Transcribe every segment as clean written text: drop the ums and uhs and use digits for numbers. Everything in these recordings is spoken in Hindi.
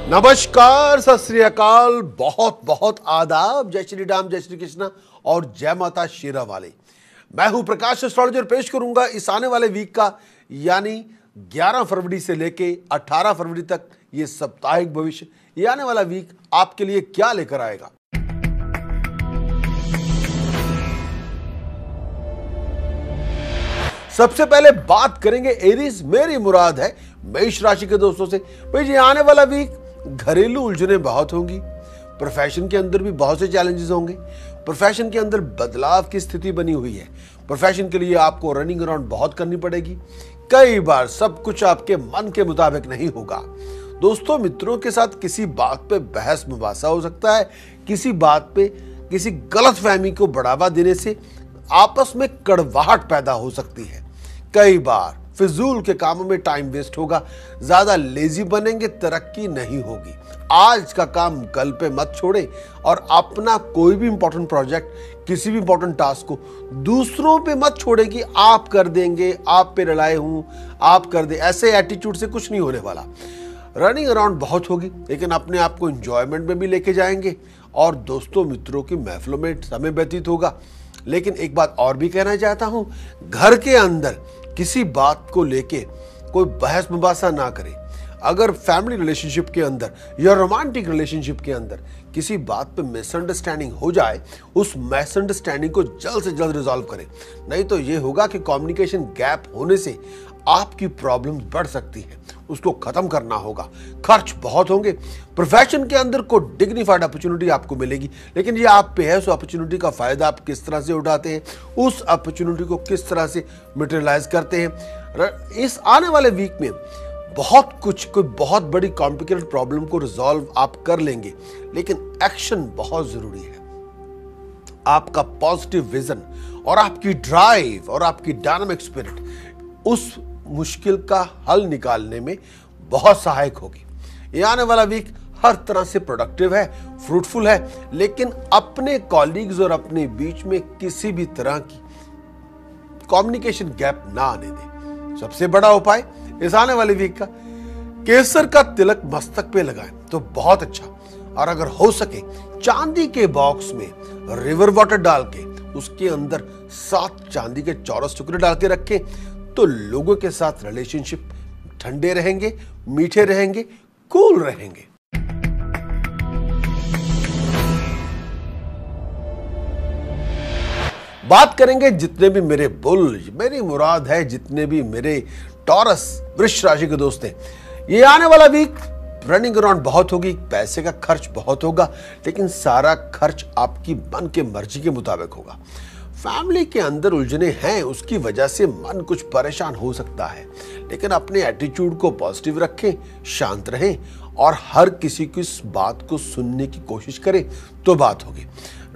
नमस्कार, सत श्री अकाल, बहुत बहुत आदाब, जय श्री राम, जय श्री कृष्ण और जय माता शेरा वाले। मैं हूं प्रकाश एस्ट्रोलॉजर। पेश करूंगा इस आने वाले वीक का यानी 11 फरवरी से लेके 18 फरवरी तक ये साप्ताहिक भविष्य। ये आने वाला वीक आपके लिए क्या लेकर आएगा। सबसे पहले बात करेंगे एरीज। मेरी मुराद है मेष राशि के दोस्तों से। भाई ये आने वाला वीक घरेलू उलझनें बहुत होंगी। प्रोफेशन के अंदर भी बहुत से चैलेंजेस होंगे। प्रोफेशन के अंदर बदलाव की स्थिति बनी हुई है। प्रोफेशन के लिए आपको रनिंग अराउंड बहुत करनी पड़ेगी। कई बार सब कुछ आपके मन के मुताबिक नहीं होगा। दोस्तों मित्रों के साथ किसी बात पे बहस मुबासा हो सकता है। किसी बात पे किसी गलतफहमी को बढ़ावा देने से आपस में कड़वाहट पैदा हो सकती है। कई बार फिजूल के कामों में टाइम वेस्ट होगा। ज्यादा लेजी बनेंगे, तरक्की नहीं होगी। आज का काम कल पे मत छोड़े और अपना कोई भी इंपॉर्टेंट प्रोजेक्ट, किसी भी इंपॉर्टेंट टास्क को दूसरों पे मत छोड़े कि आप कर देंगे, आप पे रिलाय हूं, आप कर दे। ऐसे एटीट्यूड से कुछ नहीं होने वाला। रनिंग अराउंड बहुत होगी, लेकिन अपने आप को एंजॉयमेंट में भी लेके जाएंगे और दोस्तों मित्रों की महफिलों में समय व्यतीत होगा। लेकिन एक बात और भी कहना चाहता हूं, घर के अंदर किसी बात को लेके कोई बहस मुबासा ना करें। अगर फैमिली रिलेशनशिप के अंदर या रोमांटिक रिलेशनशिप के अंदर किसी बात पे मिसअंडरस्टैंडिंग हो जाए, उस मिसअंडरस्टैंडिंग को जल्द से जल्द रिजॉल्व करें। नहीं तो ये होगा कि कम्युनिकेशन गैप होने से आपकी प्रॉब्लम बढ़ सकती है। उसको खत्म करना होगा। खर्च बहुत होंगे। प्रोफेशन के अंदर को डिग्निफाइड अपॉर्चुनिटी आपको मिलेगी, लेकिन ये आप पे है। उस अपॉर्चुनिटी का फायदा आप किस तरह से उठाते हैं, उस अपॉर्चुनिटी को किस तरह से मटेरियलाइज करते हैं। इस आने वाले वीक में बहुत कुछ, कोई बहुत बड़ी कॉम्प्लिकेटेड प्रॉब्लम को रिजॉल्व आप कर लेंगे, लेकिन एक्शन बहुत जरूरी है। आपका पॉजिटिव विजन और आपकी ड्राइव और आपकी डायनामिक स्पिरिट उस मुश्किल का हल निकालने में बहुत सहायक होगी। ये आने वाला वीक हर तरह से प्रोडक्टिव है, फ्रूटफुल है, लेकिन अपने कॉलीग्स और अपने बीच में किसी भी तरह की कम्युनिकेशन गैप ना आने दें। सबसे बड़ा उपाय इस आने वाले वीक का, केसर का तिलक मस्तक पे लगाएं तो बहुत अच्छा। और अगर हो सके चांदी के बॉक्स में रिवर वाटर डाल के उसके अंदर 7 चांदी के चौरस टुकड़े डाल के रखें तो लोगों के साथ रिलेशनशिप ठंडे रहेंगे, मीठे रहेंगे, कूल रहेंगे। बात करेंगे जितने भी मेरे बुल, मेरी मुराद है जितने भी मेरे टॉरस वृष राशि के दोस्त हैं। ये आने वाला वीक रनिंग अराउंड बहुत होगी, पैसे का खर्च बहुत होगा, लेकिन सारा खर्च आपकी मन के मर्जी के मुताबिक होगा। फैमिली के अंदर उलझने हैं, उसकी वजह से मन कुछ परेशान हो सकता है, लेकिन अपने एटीट्यूड को पॉजिटिव रखें, शांत रहें और हर किसी की इस बात को सुनने की कोशिश करें तो बात होगी।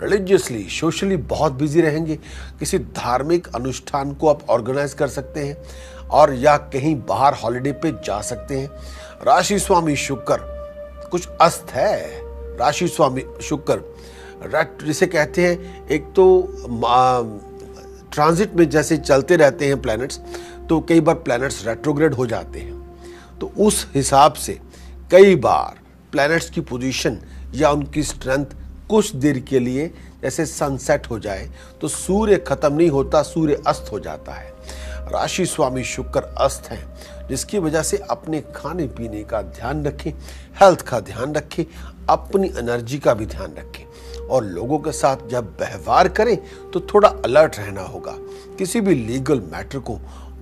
रिलीजियसली, सोशली बहुत बिजी रहेंगे। किसी धार्मिक अनुष्ठान को आप ऑर्गेनाइज कर सकते हैं और या कहीं बाहर हॉलिडे पे जा सकते हैं। राशि स्वामी शुक्र कुछ अस्त है। राशि स्वामी शुक्र जिसे कहते हैं, एक तो ट्रांजिट में जैसे चलते रहते हैं प्लैनेट्स, तो कई बार प्लैनेट्स रेट्रोग्रेड हो जाते हैं। तो उस हिसाब से कई बार प्लैनेट्स की पोजीशन या उनकी स्ट्रेंथ कुछ देर के लिए, जैसे सनसेट हो जाए तो सूर्य खत्म नहीं होता, सूर्य अस्त हो जाता है। राशि स्वामी शुक्र अस्त है, जिसकी वजह से अपने खाने पीने का ध्यान रखें, हेल्थ का ध्यान रखें, अपनी एनर्जी का भी ध्यान रखें और लोगों के साथ जब व्यवहार करें तो थोड़ा अलर्ट रहना होगा। किसी भी लीगल मैटर को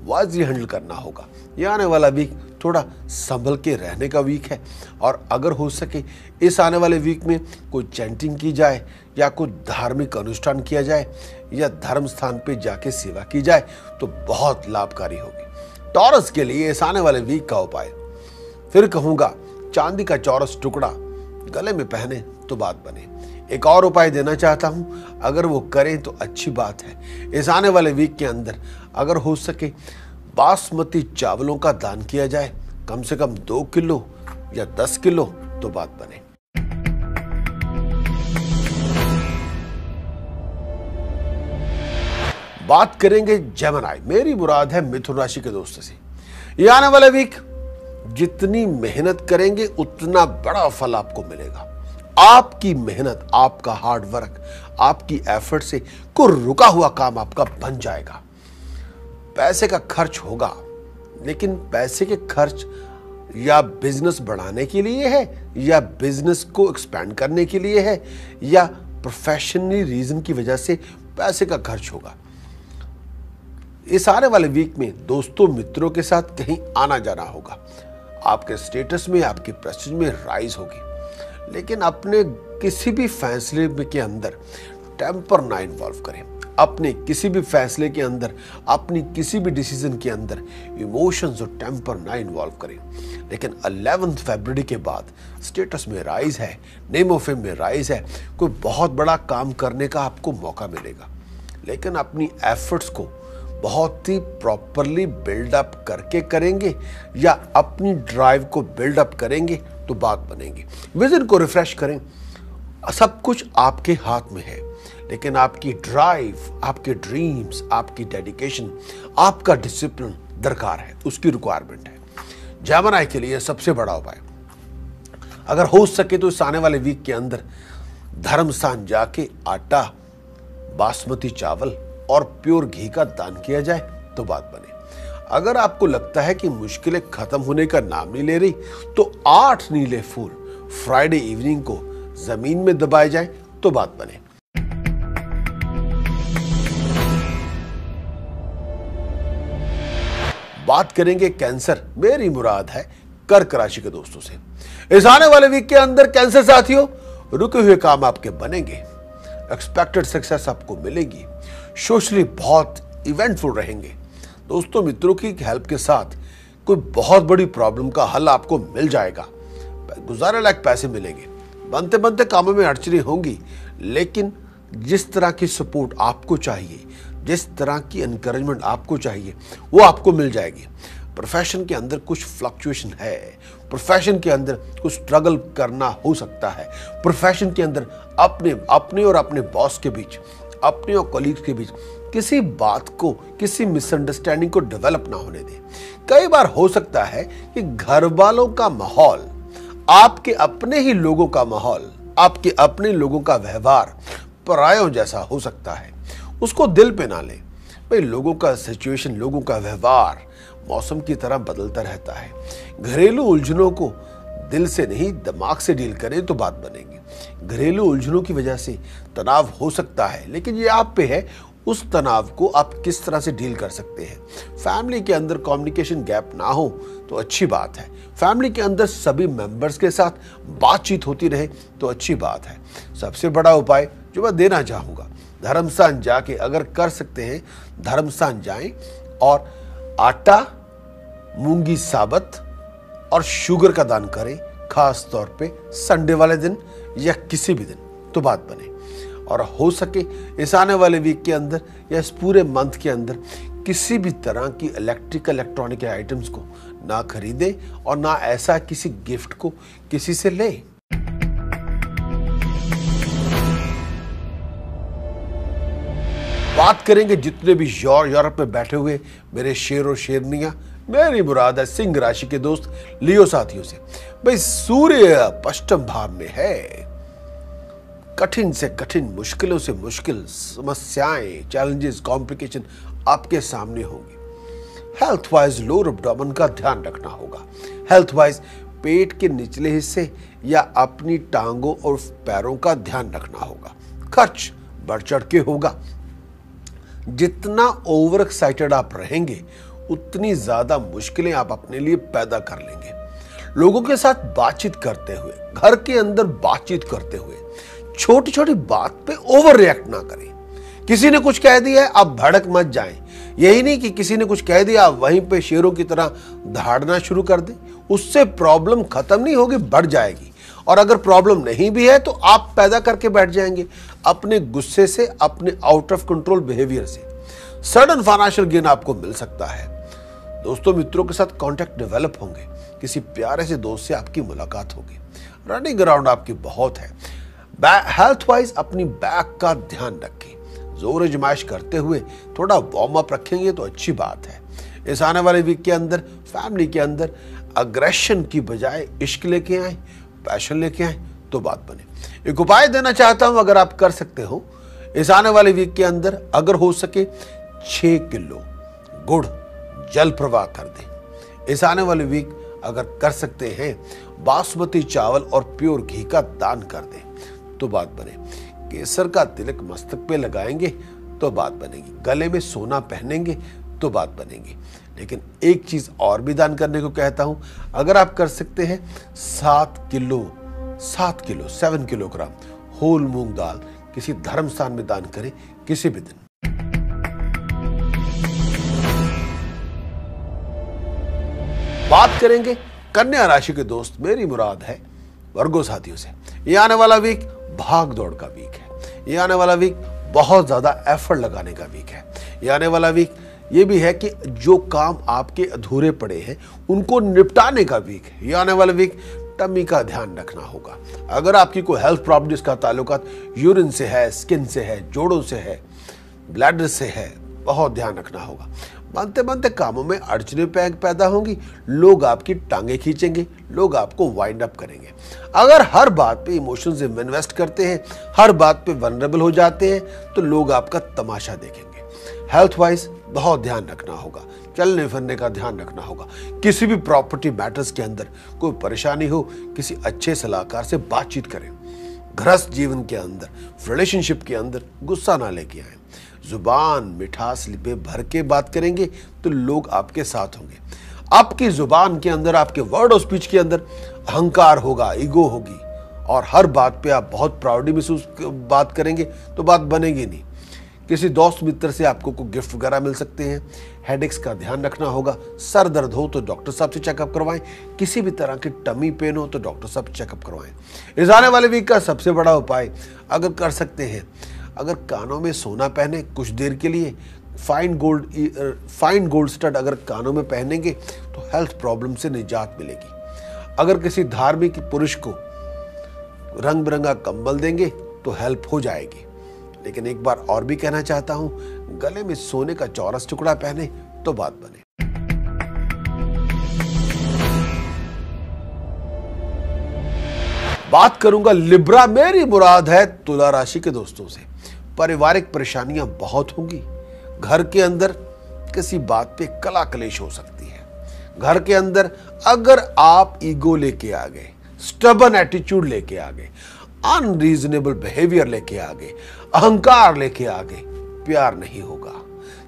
वाइजली हैंडल करना होगा। यह आने वाला वीक थोड़ा संभल के रहने का वीक है और अगर हो सके इस आने वाले वीक में कोई चैंटिंग की जाए या कोई धार्मिक अनुष्ठान किया जाए या धर्म स्थान पे जाके सेवा की जाए तो बहुत लाभकारी होगी। टॉरस के लिए इस आने वाले वीक का उपाय फिर कहूंगा, चांदी का चौरस टुकड़ा गले में पहने तो बात बने। एक और उपाय देना चाहता हूं, अगर वो करें तो अच्छी बात है। इस आने वाले वीक के अंदर अगर हो सके बासमती चावलों का दान किया जाए, कम से कम 2 किलो या 10 किलो, तो बात बने। बात करेंगे जेमिनी। मेरी मुराद है मिथुन राशि के दोस्तों से। ये आने वाला वीक जितनी मेहनत करेंगे उतना बड़ा फल आपको मिलेगा। आपकी मेहनत, आपका हार्ड वर्क, आपकी एफर्ट से कोई रुका हुआ काम आपका बन जाएगा। पैसे का खर्च होगा, लेकिन पैसे के खर्च या बिजनेस बढ़ाने के लिए है, या बिजनेस को एक्सपैंड करने के लिए है, या प्रोफेशनली रीजन की वजह से पैसे का खर्च होगा। इस आने वाले वीक में दोस्तों मित्रों के साथ कहीं आना जाना होगा। आपके स्टेटस में, आपके प्रेस्टीज में राइज होगी, लेकिन अपने किसी भी फैसले के अंदर टेम्पर ना इन्वॉल्व करें। अपने किसी भी फैसले के अंदर, अपनी किसी भी डिसीजन के अंदर इमोशंस और टेम्पर ना इन्वॉल्व करें। लेकिन 11 फरवरी के बाद स्टेटस में राइज है, नेम ऑफ फेम में राइज है, कोई बहुत बड़ा काम करने का आपको मौका मिलेगा। लेकिन अपनी एफर्ट्स को बहुत ही प्रॉपरली बिल्डअप करके करेंगे, या अपनी ड्राइव को बिल्डअप करेंगे तो बात बनेगी। विजन को रिफ्रेश करें। सब कुछ आपके हाथ में है, लेकिन आपकी ड्राइव, आपके ड्रीम्स, आपकी डेडिकेशन, आपका डिसिप्लिन दरकार है, उसकी रिक्वायरमेंट है। जेमिनी के लिए सबसे बड़ा उपाय, अगर हो सके तो इस आने वाले वीक के अंदर धर्म स्थान जाके आटा, बासमती चावल और प्योर घी का दान किया जाए तो बात बने। अगर आपको लगता है कि मुश्किलें खत्म होने का नाम नहीं ले रही, तो 8 नीले फूल फ्राइडे इवनिंग को जमीन में दबाए जाए तो बात बने। बात करेंगे कैंसर, मेरी मुराद है कर्क राशि के दोस्तों से। इस आने वाले वीक के अंदर कैंसर साथियों, रुके हुए काम आपके बनेंगे, एक्सपेक्टेड सक्सेस आपको मिलेगी, सोशली बहुत इवेंटफुल रहेंगे। दोस्तों मित्रों की हेल्प के साथ कोई बहुत बड़ी प्रॉब्लम का हल आपको मिल जाएगा। गुजारे लायक पैसे मिलेंगे, बनते बनते कामों में अड़चने होंगी, लेकिन जिस तरह की सपोर्ट आपको चाहिए, जिस तरह की एनकरेजमेंट आपको चाहिए, वो आपको मिल जाएगी। प्रोफेशन के अंदर कुछ फ्लक्चुएशन है, प्रोफेशन के अंदर कुछ स्ट्रगल करना हो सकता है, प्रोफेशन के अंदर अपने और अपने बॉस के बीच, अपने और कलीग्स के बीच किसी बात को, किसी मिसअंडरस्टैंडिंग को डेवलप ना होने दें। कई बार हो सकता है कि घर वालों का माहौल, आपके अपने ही लोगों का माहौल, आपके अपने लोगों का व्यवहार परायों जैसा हो सकता है। उसको दिल पे ना लें भाई। लोगों का सिचुएशन, लोगों का व्यवहार मौसम की तरह बदलता रहता है। घरेलू उलझनों को दिल से नहीं, दिमाग से डील करें तो बात बनेगी। घरेलू उलझनों की वजह से तनाव हो सकता है, लेकिन ये आप पे है, उस तनाव को आप किस तरह से डील कर सकते हैं। फैमिली के अंदर कम्युनिकेशन गैप ना हो तो अच्छी बात है। फैमिली के अंदर सभी मेंबर्स के साथ बातचीत होती रहे तो अच्छी बात है। सबसे बड़ा उपाय जो मैं देना चाहूँगा, धर्म स्थान जाके अगर कर सकते हैं धर्म स्थान जाएं और आटा, मूंगी साबत और शुगर का दान करें, खास तौर पे संडे वाले दिन या किसी भी दिन तो बात बने। और हो सके इस आने वाले वीक के अंदर या इस पूरे मंथ के अंदर किसी भी तरह की इलेक्ट्रॉनिक आइटम्स को ना खरीदें और ना ऐसा किसी गिफ्ट को किसी से लें। बात करेंगे जितने भी यूरोप में बैठे हुए मेरे शेर और शेरनियां, मेरी मुराद है सिंह राशि के दोस्त लियो साथियों से। भाई सूर्य पश्चिम भाव में है, कठिन से कठिन, मुश्किलों से मुश्किल समस्याएं, चैलेंजेस, कॉम्प्लिकेशन आपके सामने होंगी। हेल्थ वाइज लोअर एब्डोमेन का ध्यान रखना होगा। हेल्थ वाइज पेट के निचले हिस्से या अपनी टांगों और पैरों का ध्यान रखना होगा। खर्च बढ़ चढ़ के होगा। जितना ओवर एक्साइटेड आप रहेंगे उतनी ज्यादा मुश्किलें आप अपने लिए पैदा कर लेंगे। लोगों के साथ बातचीत करते हुए, घर के अंदर बातचीत करते हुए छोटी छोटी बात पे ओवर रिएक्ट ना करें। किसी ने कुछ कह दिया है, आप भड़क मत जाएं। यही नहीं कि किसी ने कुछ कह दिया आप वहीं पे शेरों की तरह दहाड़ना शुरू कर दें। उससे प्रॉब्लम खत्म नहीं होगी, बढ़ जाएगी। और अगर प्रॉब्लम नहीं भी है तो आप पैदा करके बैठ जाएंगे अपने गुस्से से, अपने आउट ऑफ कंट्रोल बिहेवियर से। सडन फाइनेंशियल गेन आपको मिल सकता है। दोस्तों मित्रों के साथ कांटेक्ट डेवलप होंगे। किसी प्यारे से दोस्त से आपकी मुलाकात होगी। रनिंग अराउंड आपकी बहुत है। हेल्थ वाइज अपनी बैक का ध्यान रखें। जोर आजमाइश करते हुए थोड़ा वार्म अप रखेंगे तो अच्छी बात है। इस आने वाले वीक के अंदर फैमिली के अंदर अग्रेशन की बजाय इश्क लेके आए, पैशन लेके आए तो बात बने। एक उपाय देना चाहता हूं, अगर आप कर सकते हो इस आने वाले वीक के अंदर, अगर हो सके 6 किलो गुड़ जल प्रवाह कर दें। इस आने वाले वीक अगर कर सकते हैं बासमती चावल और प्योर घी का दान कर दें तो बात बने। केसर का तिलक मस्तक पे लगाएंगे तो बात बनेगी। गले में सोना पहनेंगे तो बात बनेगी। लेकिन एक चीज और भी दान करने को कहता हूं, अगर आप कर सकते हैं 7 किलोग्राम होल मूंग दाल किसी धर्म स्थान में दान करें किसी भी दिन। बात करेंगे कन्या राशि के दोस्त, मेरी मुराद है वर्गो साथियों से। ये आने वाला वीक भाग दौड़ का वीक है। ये आने वाला वीक बहुत ज्यादा एफर्ट लगाने का वीक है। ये आने वाला वीक ये भी है कि जो काम आपके अधूरे पड़े हैं उनको निपटाने का वीक है। ये आने वाला वीक टमी का ध्यान रखना होगा। अगर आपकी कोई हेल्थ प्रॉब्लम जिसका ताल्लुकात यूरिन से है, स्किन से है, जोड़ों से है, ब्लैडर से है, बहुत ध्यान रखना होगा। बनते बनते कामों में अड़चने पैदा होंगी, लोग आपकी टांगे खींचेंगे, लोग आपको वाइंड अप करेंगे। अगर हर बात पे इमोशंस इन्वेस्ट करते हैं, हर बात पे वनरेबल हो जाते हैं तो लोग आपका तमाशा देखेंगे। हेल्थ वाइज बहुत ध्यान रखना होगा, चलने फिरने का ध्यान रखना होगा। किसी भी प्रॉपर्टी मैटर्स के अंदर कोई परेशानी हो, किसी अच्छे सलाहकार से बातचीत करें। गृहस्थ जीवन के अंदर, रिलेशनशिप के अंदर गुस्सा ना लेके आए। जुबान मिठास पे भर के बात करेंगे तो लोग आपके साथ होंगे। आपकी जुबान के अंदर, आपके वर्ड ऑफ स्पीच के अंदर अहंकार होगा, ईगो होगी और हर बात पे आप बहुत प्राउडी महसूस बात करेंगे तो बात बनेगी नहीं। किसी दोस्त मित्र से आपको कोई गिफ्ट वगैरह मिल सकते हैं। हेडेक्स का ध्यान रखना होगा। सर दर्द हो तो डॉक्टर साहब से चेकअप करवाएं। किसी भी तरह की टमी पेन हो तो डॉक्टर साहब चेकअप करवाएं। इस आने वाले वीक का सबसे बड़ा उपाय अगर कर सकते हैं, अगर कानों में सोना पहने कुछ देर के लिए, फाइन गोल्ड स्टड अगर कानों में पहनेंगे तो हेल्थ प्रॉब्लम से निजात मिलेगी। अगर किसी धार्मिक पुरुष को रंग बिरंगा कंबल देंगे तो हेल्प हो जाएगी। लेकिन एक बार और भी कहना चाहता हूं, गले में सोने का चौरस टुकड़ा पहने तो बात बने। बात करूंगा लिब्रा, मेरी मुराद है तुला राशि के दोस्तों से। पारिवारिक परेशानियां बहुत होंगी। घर के अंदर किसी बात पे कला कलेश हो सकती है। घर के अंदर अगर आप ईगो लेके आ गए, स्टबन एटीट्यूड लेके आ गए, अनरीजनेबल बिहेवियर लेके आ गए, अहंकार लेके आ गए, प्यार नहीं होगा।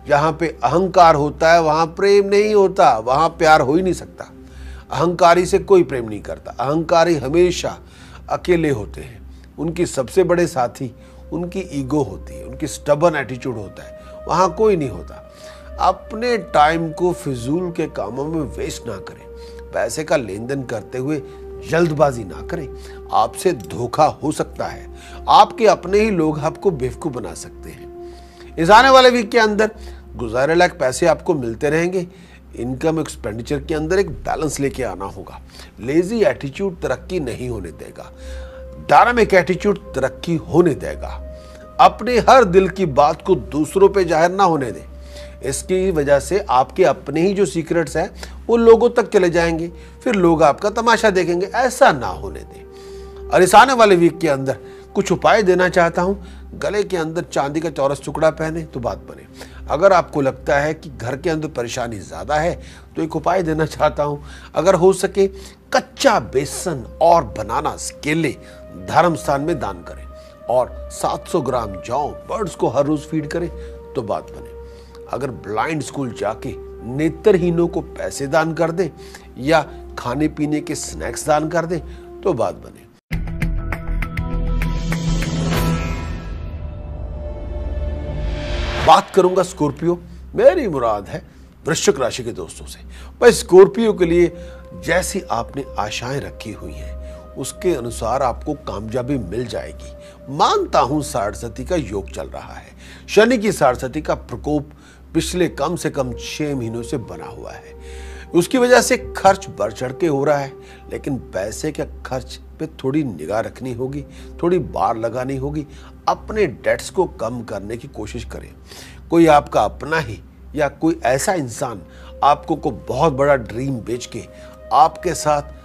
जहां पे अहंकार होता है वहां प्रेम नहीं होता, वहां प्यार हो ही नहीं सकता। अहंकारी से कोई प्रेम नहीं करता। अहंकारी हमेशा अकेले होते हैं। उनकी सबसे बड़े साथी उनकी ईगो होती है, उनकी स्टबन एटीट्यूड होता है, वहां कोई नहीं होता। अपने टाइम को फिजूल के कामों में वेस्ट ना करें। पैसे का लेन देन करते हुए जल्दबाजी ना करें। आपसे धोखा हो सकता है। आपके अपने ही लोग आपको बेवकूफ बना सकते हैं। इस आने वाले वीक के अंदर गुजारे लायक पैसे आपको मिलते रहेंगे। इनकम एक्सपेंडिचर के अंदर एक बैलेंस लेके आना होगा। लेजी एटीट्यूड तरक्की नहीं होने देगा। डायनामिक एटीट्यूड तरक्की होने देगा। अपने हर दिल की बात को दूसरों पे जाहिर ना होने दें। इसकी वजह से आपके अपने ही जो सीक्रेट्स हैं वो लोगों तक चले जाएंगे, फिर लोग आपका तमाशा देखेंगे। ऐसा ना होने दें। और इस आने वाले वीक के अंदर कुछ उपाय देना चाहता हूं। गले के अंदर चांदी का चौरस टुकड़ा पहने तो बात बने। अगर आपको लगता है कि घर के अंदर परेशानी ज्यादा है तो एक उपाय देना चाहता हूं। अगर हो सके कच्चा बेसन और बनाना केले धर्म स्थान में दान करें और 700 ग्राम जौ बर्ड्स को हर रोज फीड करें तो बात बने। अगर ब्लाइंड स्कूल जाके नेत्रहीनों को पैसे दान कर दें या खाने पीने के स्नैक्स दान कर दें तो बात बने। बात करूंगा स्कॉर्पियो, मेरी मुराद है वृश्चिक राशि के दोस्तों से। भाई स्कॉर्पियो के लिए जैसी आपने आशाएं रखी हुई हैं उसके अनुसार आपको कामयाबी मिल जाएगी। मानता हूं साढ़सती का योग चल रहा है। शनि की साढ़सती का प्रकोप पिछले कम से कम 6 महीनों से बना हुआ है। उसकी वजह से खर्च बढ़ चढ़ के हो रहा है। लेकिन पैसे के खर्च पे थोड़ी निगाह रखनी होगी, थोड़ी बार लगानी होगी। अपने डेट्स को कम करने की कोशिश करें। कोई आपका अपना ही या कोई ऐसा इंसान आपको को बहुत बड़ा ड्रीम बेच के आपके साथ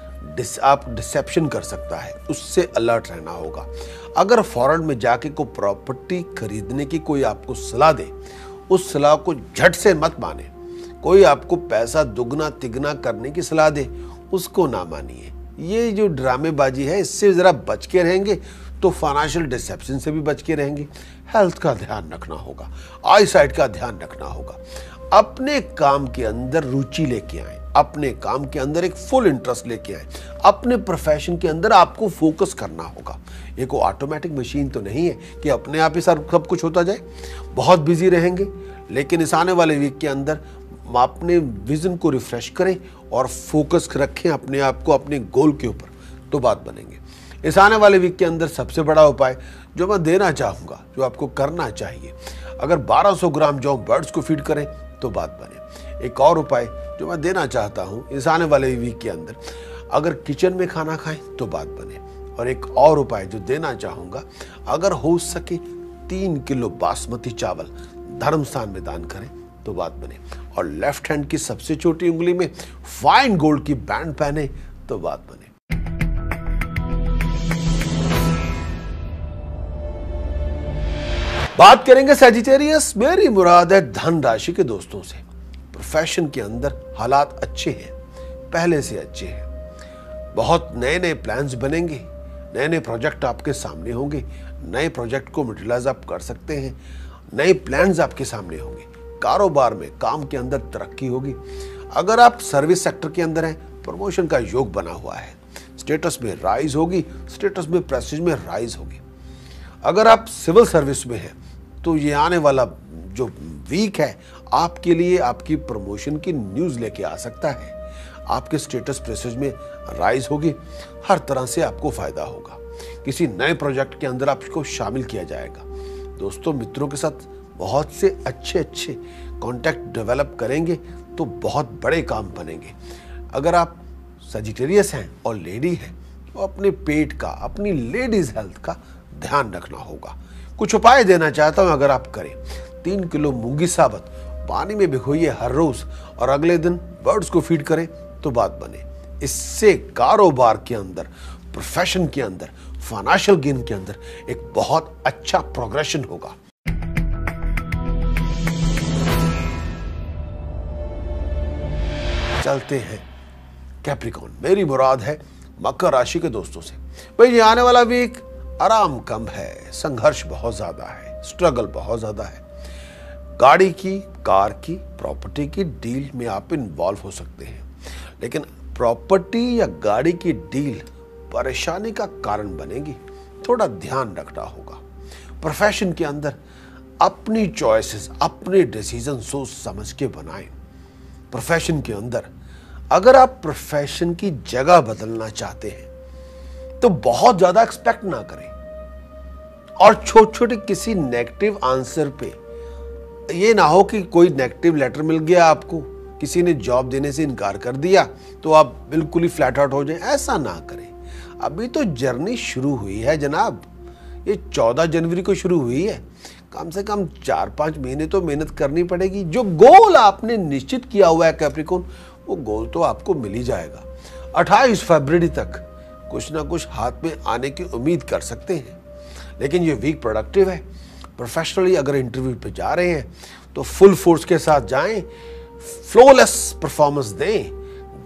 आप डिसेप्शन कर सकता है, उससे अलर्ट रहना होगा। अगर फॉरेन में जाके को प्रॉपर्टी खरीदने की कोई आपको सलाह दे, उस सलाह को झट से मत माने। कोई आपको पैसा दुगना तिगना करने की सलाह दे, उसको ना मानिए। ये जो ड्रामेबाजी है, इससे जरा बच के रहेंगे तो फाइनेंशियल डिसेप्शन से भी बच के रहेंगे। हेल्थ का ध्यान रखना होगा, आई साइट का ध्यान रखना होगा। अपने काम के अंदर रुचि लेके आए, अपने काम के अंदर एक फुल इंटरेस्ट लेके आए, अपने प्रोफेशन के अंदर आपको फोकस करना होगा। ये कोई ऑटोमेटिक मशीन तो नहीं है कि अपने आप ही सब कुछ होता जाए। बहुत बिजी रहेंगे, लेकिन इस आने वाले वीक के अंदर अपने विजन को रिफ्रेश करें और फोकस रखें अपने आप को अपने गोल के ऊपर, तो बात बनेंगे। इस आने वाले वीक के अंदर सबसे बड़ा उपाय जो मैं देना चाहूँगा, जो आपको करना चाहिए, अगर 1200 ग्राम जौ बर्ड्स को फीड करें तो बात बने। एक और उपाय जो मैं देना चाहता हूँ इस आने वाले वीक के अंदर, अगर किचन में खाना खाएं तो बात बने। और एक और उपाय जो देना चाहूँगा, अगर हो सके 3 किलो बासमती चावल धर्मस्थान में दान करें तो बात बने। और लेफ्ट हैंड की सबसे छोटी उंगली में फाइन गोल्ड की बैंड पहने तो बात बने। बात करेंगे सजिटेरियस, मेरी मुराद है धन राशि के दोस्तों से। प्रोफेशन के अंदर हालात अच्छे हैं, पहले से अच्छे हैं। बहुत नए नए प्लान्स बनेंगे, नए नए प्रोजेक्ट आपके सामने होंगे, नए प्रोजेक्ट को मटेरियलाइज आप कर सकते हैं, नए प्लान्स आपके सामने होंगे। कारोबार में काम के अंदर तरक्की होगी। अगर आप सर्विस सेक्टर के अंदर हैं, प्रमोशन का योग बना हुआ है, स्टेटस में राइज होगी, स्टेटस में प्रेस्टीज में राइज होगी। अगर आप सिविल सर्विस में हैं तो ये आने वाला जो वीक है आपके लिए आपकी प्रमोशन की न्यूज़ लेके आ सकता है। आपके स्टेटस प्रेस्टीज में राइज होगी, हर तरह से आपको फायदा होगा। किसी नए प्रोजेक्ट के अंदर आपको शामिल किया जाएगा। दोस्तों मित्रों के साथ बहुत से अच्छे कॉन्टैक्ट डेवलप करेंगे तो बहुत बड़े काम बनेंगे। अगर आप सजिटेरियस हैं और लेडी हैं तो अपने पेट का, अपनी लेडीज हेल्थ का ध्यान रखना होगा। कुछ उपाय देना चाहता हूं, अगर आप करें 3 किलो मूंगी साबत पानी में भिगोइए हर रोज और अगले दिन बर्ड्स को फीड करें तो बात बने। इससे कारोबार के अंदर, प्रोफेशन के अंदर, फाइनेंशियल गेन के अंदर एक बहुत अच्छा प्रोग्रेशन होगा। चलते हैं कैप्रिकॉर्न, मेरी मुराद है मकर राशि के दोस्तों से। भाई ये आने वाला वीक आराम कम है, संघर्ष बहुत ज्यादा है, स्ट्रगल बहुत ज्यादा है। गाड़ी की, कार की, प्रॉपर्टी की डील में आप इन्वॉल्व हो सकते हैं, लेकिन प्रॉपर्टी या गाड़ी की डील परेशानी का कारण बनेगी। थोड़ा ध्यान रखना होगा। प्रोफेशन के अंदर अपनी चॉइसेस, अपने डिसीजन सोच समझ के बनाएं। प्रोफेशन के अंदर अगर आप प्रोफेशन की जगह बदलना चाहते हैं तो बहुत ज्यादा एक्सपेक्ट ना करें और छोटे छोटे किसी नेगेटिव आंसर पे ये ना हो कि कोई नेगेटिव लेटर मिल गया आपको, किसी ने जॉब देने से इनकार कर दिया तो आप बिल्कुल ही फ्लैट आउट हो जाएं। ऐसा ना करें। अभी तो जर्नी शुरू हुई है जनाब, ये 14 जनवरी को शुरू हुई है। कम से कम 4-5 महीने तो मेहनत करनी पड़ेगी। जो गोल आपने निश्चित किया हुआ है कैप्रिकॉर्न, वो गोल तो आपको मिल ही जाएगा। 28 फरवरी तक कुछ ना कुछ हाथ में आने की उम्मीद कर सकते हैं। लेकिन ये वीक प्रोडक्टिव है। प्रोफेशनली अगर इंटरव्यू पे जा रहे हैं तो फुल फोर्स के साथ जाएं, फ्लॉलेस परफॉर्मेंस दें,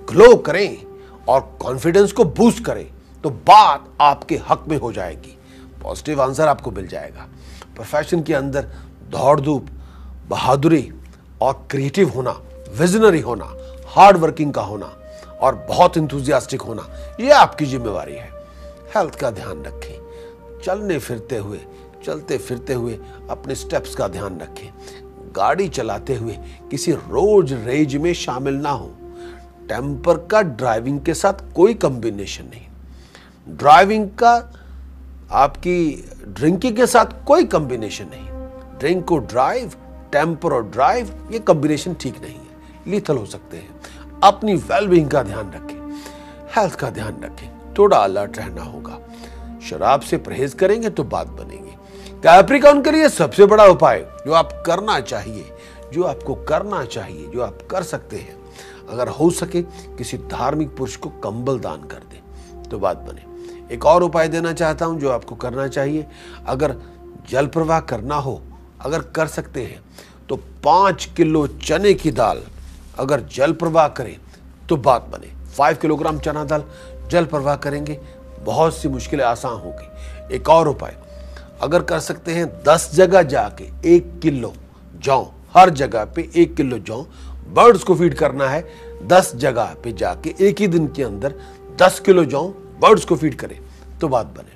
ग्लो करें और कॉन्फिडेंस को बूस्ट करें तो बात आपके हक में हो जाएगी। पॉजिटिव आंसर आपको मिल जाएगा। प्रोफेशन के अंदर दौड़ धूप, बहादुरी और क्रिएटिव होना, विजनरी होना, हार्ड वर्किंग का होना और बहुत इंथुजियास्टिक होना, यह आपकी जिम्मेवारी है। हेल्थ का ध्यान रखें। चलते फिरते हुए अपने स्टेप्स का ध्यान रखें। गाड़ी चलाते हुए किसी रोज रेज में शामिल ना हो। टेम्पर का ड्राइविंग के साथ कोई कॉम्बिनेशन नहीं। ड्राइविंग का आपकी ड्रिंकिंग के साथ कोई कॉम्बिनेशन नहीं। ड्रिंक और ड्राइव, टेम्पर और ड्राइव, ये कॉम्बिनेशन ठीक नहीं है, लीथल हो सकते हैं। अपनी वेलबींग का ध्यान रखें, हेल्थ का ध्यान रखें, थोड़ा अलर्ट रहना होगा। शराब से परहेज करेंगे तो बात बनेगी। कैप्रिकॉर्न के लिए सबसे बड़ा उपाय जो आप करना चाहिए, जो आपको करना चाहिए, जो आप कर सकते हैं, अगर हो सके किसी धार्मिक पुरुष को कंबल दान कर दें तो बात बने। एक और उपाय देना चाहता हूं जो आपको करना चाहिए। अगर जल प्रवाह करना हो, अगर कर सकते हैं तो 5 किलो चने की दाल अगर जल प्रवाह करें तो बात बने। 5 किलोग्राम चना दाल जल प्रवाह करेंगे, बहुत सी मुश्किलें आसान होगी। एक और उपाय, अगर कर सकते हैं 10 जगह जाके 1 किलो जौ, हर जगह पे 1 किलो जौ बर्ड्स को फीड करना है। 10 जगह पे जाके एक ही दिन के अंदर 10 किलो जौ बर्ड्स को फीड करें तो बात बने।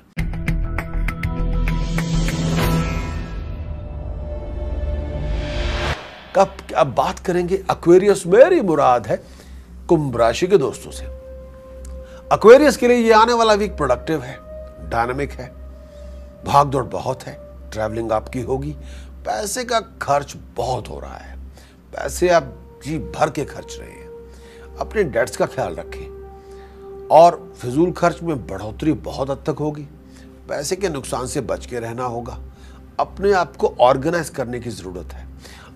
अब बात करेंगे एक्वेरियस मेरी मुराद है कुंभ राशि के दोस्तों से। एक्वेरियस के लिए ये आने वाला वीक प्रोडक्टिव है, डायनामिक है, भागदौड़ बहुत है, ट्रैवलिंग आपकी होगी, पैसे का खर्च बहुत हो रहा है, पैसे आप जी भर के खर्च रहे हैं। अपने डेट्स का ख्याल रखें और फिजूल खर्च में बढ़ोतरी बहुत हद तक होगी। पैसे के नुकसान से बच के रहना होगा। अपने आप को ऑर्गेनाइज करने की जरूरत है।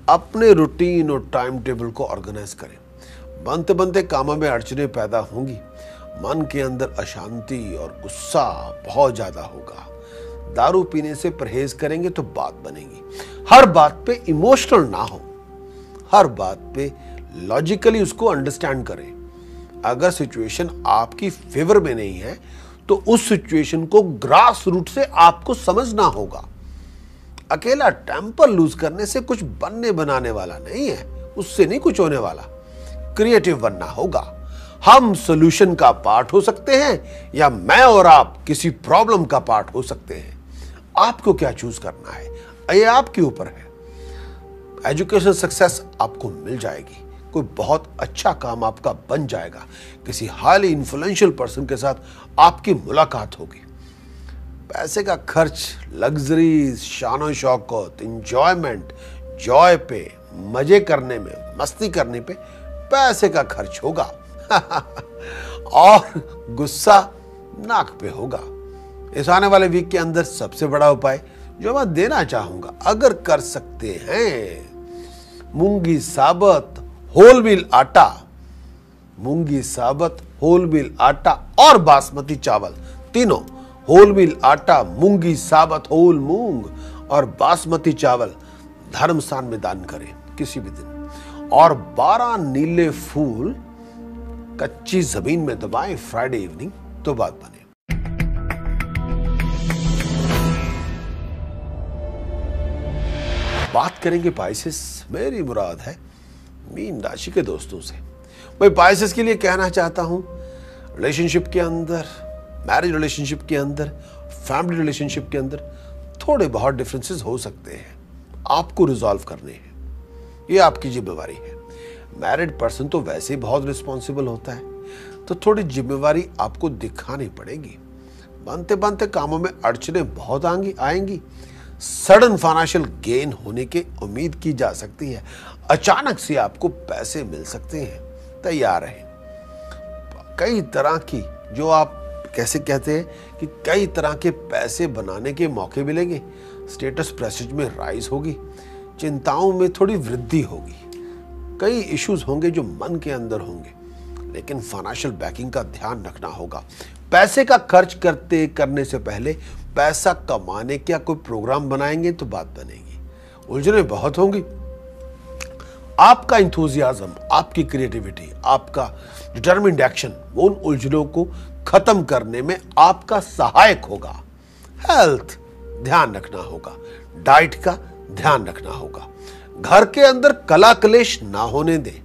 अपने रूटीन और टाइम टेबल को ऑर्गेनाइज करें। बनते बनते कामों में अड़चने पैदा होंगी। मन के अंदर अशांति और गुस्सा बहुत ज्यादा होगा। दारू पीने से परहेज करेंगे तो बात बनेगी। हर बात पे इमोशनल ना हो, हर बात पे लॉजिकली उसको अंडरस्टैंड करें। अगर सिचुएशन आपकी फेवर में नहीं है तो उस सिचुएशन को ग्रास रूट से आपको समझना होगा। अकेला टेम्पर लूज करने से कुछ बनने बनाने वाला नहीं है, उससे नहीं कुछ होने वाला। क्रिएटिव बनना होगा। हम सॉल्यूशन का पार्ट हो सकते हैं या मैं और आप किसी प्रॉब्लम का पार्ट हो सकते हैं। आपको क्या चूज करना है ये आपके ऊपर है। एजुकेशन सक्सेस आपको मिल जाएगी, कोई बहुत अच्छा काम आपका बन जाएगा, किसी हाईली इन्फ्लुएंशियल पर्सन के साथ आपकी मुलाकात होगी। पैसे का खर्च लग्जरी, शानो शौकत, इंजॉयमेंट, जॉय पे, मजे करने में, मस्ती करने पे पैसे का खर्च होगा और गुस्सा नाक पे होगा। इस आने वाले वीक के अंदर सबसे बड़ा उपाय जो मैं देना चाहूंगा, अगर कर सकते हैं, मूंगी साबत होल व्हील आटा, मूंगी साबत होल व्हील आटा और बासमती चावल, तीनों होल व्हील आटा, मूंगी साबत होल मूंग और बासमती चावल धर्म स्थान में दान करें किसी भी दिन। और 12 नीले फूल कच्ची जमीन में दबाएं फ्राइडे इवनिंग तो बात बने। बात करेंगे पाइसेस मेरी मुराद है मीन राशि के दोस्तों से। मैं पाइसेस के लिए कहना चाहता हूं, रिलेशनशिप के अंदर, मैरिज रिलेशनशिप के अंदर, फैमिली रिलेशनशिप के अंदर थोड़े बहुत डिफरेंसेस हो सकते हैं, आपको रिजॉल्व करने हैं, ये आपकी जिम्मेवारी है। मैरिड पर्सन तो वैसे ही बहुत रिस्पॉन्सिबल होता है, तो थोड़ी जिम्मेवारी आपको दिखानी पड़ेगी। बनते बनते कामों में अड़चने बहुत आएंगी। सडन फाइनेंशियल गेन होने की उम्मीद की जा सकती है। अचानक से आपको पैसे मिल सकते हैं, तैयार रहें। कई तरह की, जो आप कैसे कहते हैं कि कई तरह के पैसे बनाने के मौके मिलेंगे। स्टेटस प्रेस्टीज में राइज होगी, चिंताओं में थोड़ी वृद्धि होगी, कई इश्यूज होंगे जो मन के अंदर होंगे, लेकिन फाइनेंशियल बैकिंग का ध्यान रखना होगा। पैसे का खर्च करने से पहले पैसा कमाने का कोई प्रोग्राम बनाएंगे तो बात बनेगी। उलझने बहुत होंगी। आपका इंथुजियाज्म, आपकी क्रिएटिविटी, आपका डिटरमिन्ड एक्शन उन उलझनों को खत्म करने में आपका सहायक होगा। हेल्थ ध्यान रखना होगा, डाइट का ध्यान रखना होगा। घर के अंदर कला कलेश ना होने दें,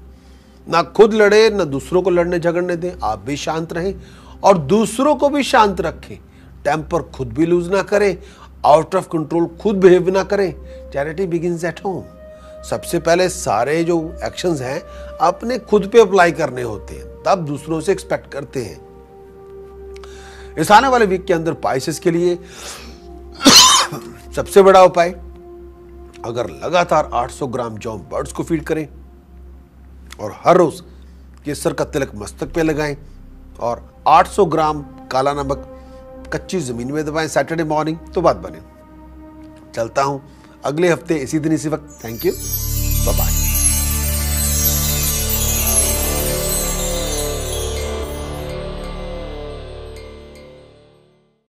ना खुद लड़े ना दूसरों को लड़ने झगड़ने दें। आप भी शांत रहें और दूसरों को भी शांत रखें। टेम्पर खुद भी लूज ना करें, आउट ऑफ कंट्रोल खुद बिहेव ना करें। Charity begins at home. सबसे पहले सारे जो एक्शंस हैं अपने खुद पे अप्लाई करने होते हैं, तब दूसरों से एक्सपेक्ट करते हैं। इस आने वाले वीक के अंदर पाइसेस के लिए सबसे बड़ा उपाय, अगर लगातार 800 ग्राम जौ बर्ड्स को फीड करें और हर रोज केसर का तिलक मस्तक पे लगाएं और 800 ग्राम काला नमक कच्ची जमीन में दबाएं सैटरडे मॉर्निंग तो बात बने। चलता हूं अगले हफ्ते इसी दिन इसी वक्त। Thank you, bye bye.